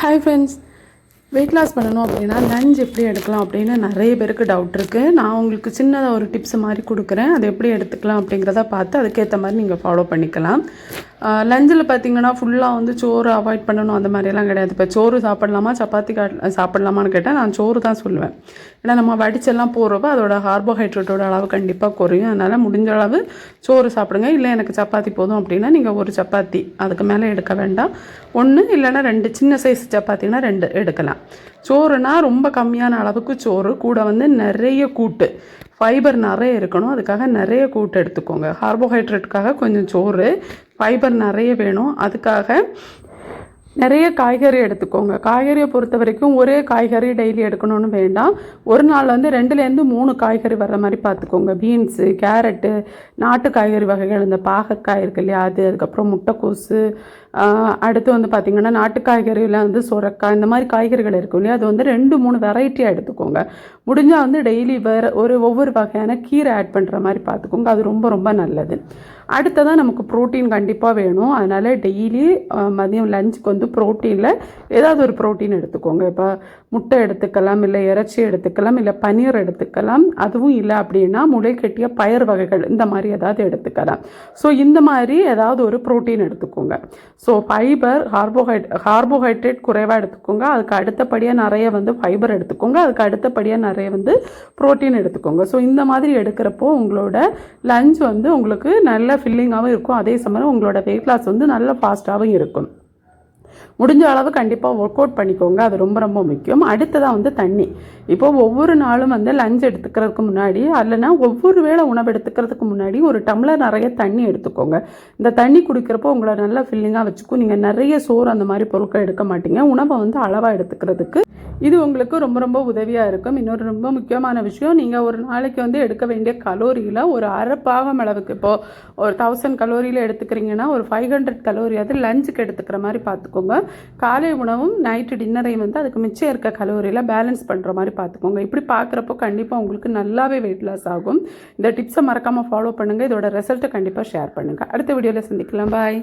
Hi friends, weight loss பண்ணணும் அப்படின்னா lunch எப்படி எடுக்கலாம் அப்படின்னு நிறைய பேருக்கு டவுட் இருக்குது. நான் உங்களுக்கு சின்னதாக ஒரு டிப்ஸ் மாதிரி கொடுக்குறேன். அதை எப்படி எடுத்துக்கலாம் அப்படிங்கிறத பார்த்து அதுக்கேற்ற மாதிரி நீங்கள் ஃபாலோ பண்ணிக்கலாம். லஞ்சில் பார்த்திங்கன்னா ஃபுல்லாக வந்து சோறு அவாய்ட் பண்ணணும் அந்த மாதிரியெல்லாம் கிடையாது. இப்போ சோறு சாப்பிட்லாமா சப்பாத்தி சாப்பிட்லாமான்னு கேட்டால் நான் சோறு தான் சொல்லுவேன். ஏன்னா நம்ம வடிச்செல்லாம் போடுறப்ப அதோட கார்போஹைட்ரேட்டோட அளவு கண்டிப்பாக குறையும். அதனால் முடிஞ்ச அளவு சோறு சாப்பிடுங்க. இல்லை எனக்கு சப்பாத்தி போதும் அப்படின்னா நீங்கள் ஒரு சப்பாத்தி அதுக்கு மேலே எடுக்க வேண்டாம். 1 இல்லைன்னா 2 சின்ன சைஸ் சப்பாத்தினா 2 எடுக்கலாம். சோறுனா ரொம்ப கம்மியான அளவுக்கு சோறு கூட வந்து நிறைய கூட்டு, ஃபைபர் நிறைய இருக்கணும். அதுக்காக நிறைய கூட்டு எடுத்துக்கோங்க. கார்போஹைட்ரேட்டுக்காக கொஞ்சம் சோறு, ஃபைபர் நிறைய வேணும். அதுக்காக நிறைய காய்கறி எடுத்துக்கோங்க. காய்கறியை பொறுத்த வரைக்கும் ஒரே காய்கறி டெய்லி எடுக்கணும்னு வேண்டாம். ஒரு நாள் வந்து 2லேருந்து 3 காய்கறி வர்ற மாதிரி பார்த்துக்கோங்க. பீன்ஸு, கேரட்டு, நாட்டு காய்கறி வகைகள், இந்த பாகக்காய் இருக்கு இல்லையா அது, அதுக்கப்புறம் முட்டைக்கோசு, அடுத்து வந்து பார்த்திங்கன்னா நாட்டு காய்கறியில் வந்து சுரக்காய், இந்த மாதிரி காய்கறிகள் இருக்கும் இல்லையா அது வந்து 2-3 வெரைட்டியாக எடுத்துக்கோங்க. முடிஞ்சால் வந்து டெய்லி வேறு ஒவ்வொரு வகையான கீரை ஆட் பண்ணுற மாதிரி பார்த்துக்கோங்க. அது ரொம்ப ரொம்ப நல்லது. அடுத்ததான் நமக்கு ப்ரோட்டீன் கண்டிப்பாக வேணும். அதனால் டெய்லி மதியம் லஞ்சுக்கு வந்து ப்ரோட்டீனில் ஏதாவது ஒரு ப்ரோட்டீன் எடுத்துக்கோங்க. இப்போ முட்டை எடுத்துக்கலாம், இல்லை இறைச்சி எடுத்துக்கலாம், இல்லை பன்னீர் எடுத்துக்கலாம். அதுவும் இல்லை அப்படின்னா முளைக்கட்டிய பயறு வகைகள் இந்த மாதிரி ஏதாவது எடுத்துக்கலாம். ஸோ இந்த மாதிரி ஏதாவது ஒரு ப்ரோட்டீன் எடுத்துக்கோங்க. ஸோ ஃபைபர், கார்போஹைட்ரேட் குறைவாக எடுத்துக்கோங்க. அதுக்கு அடுத்தபடியாக நிறைய வந்து ஃபைபர் எடுத்துக்கோங்க. அதுக்கு அடுத்தபடியாக நிறைய வந்து ப்ரோட்டீன் எடுத்துக்கோங்க. ஸோ இந்த மாதிரி எடுக்கிறப்போ உங்களோட லஞ்ச் வந்து உங்களுக்கு நல்ல ஃபில்லிங்காகவும் இருக்கும். அதே சமயம் உங்களோட வெயிட் லாஸ் வந்து நல்ல ஃபாஸ்ட்டாகவும் இருக்கும். முடிஞ்ச அளவு கண்டிப்பாக ஒர்க் அவுட் பண்ணிக்கோங்க. அது ரொம்ப ரொம்ப முக்கியம். அடுத்ததாக வந்து தண்ணி. இப்போது ஒவ்வொரு நாளும் வந்து லஞ்ச் எடுத்துக்கிறதுக்கு முன்னாடி இல்லைனா ஒவ்வொரு வேளை உணவு எடுத்துக்கிறதுக்கு முன்னாடி ஒரு டம்ளர் நிறைய தண்ணி எடுத்துக்கோங்க. இந்த தண்ணி குடிக்கிறப்போ உங்களை நல்லா ஃபில்லிங்காக வச்சுக்கும். நீங்கள் நிறைய சோறு அந்த மாதிரி பொருட்கள் எடுக்க மாட்டீங்க. உணவை வந்து அளவாக எடுத்துக்கிறதுக்கு இது உங்களுக்கு ரொம்ப ரொம்ப உதவியாக இருக்கும். இன்னொரு ரொம்ப முக்கியமான விஷயம், நீங்கள் ஒரு நாளைக்கு வந்து எடுக்க வேண்டிய கலோரியில் ஒரு அரை பாகம் அளவுக்கு, இப்போது ஒரு 1000 கலோரியில் எடுத்துக்கிறீங்கன்னா ஒரு 500 கலோரியாவது லஞ்சுக்கு எடுத்துக்கிற மாதிரி பார்த்துக்கோங்க. காலை உணவும் நைட்டு டின்னரையும் வந்து அதுக்கு மிச்சம் இருக்க கலோரியில் பேலன்ஸ் பண்ணுற மாதிரி பார்த்துக்கோங்க. இப்படி பார்க்குறப்போ கண்டிப்பாக உங்களுக்கு நல்லாவே வெயிட் லாஸ் ஆகும். இந்த டிப்ஸை மறக்காமல் ஃபாலோ பண்ணுங்கள். இதோட ரிசல்ட்டை கண்டிப்பாக ஷேர் பண்ணுங்கள். அடுத்த வீடியோவில் சந்திக்கலாம். பாய்.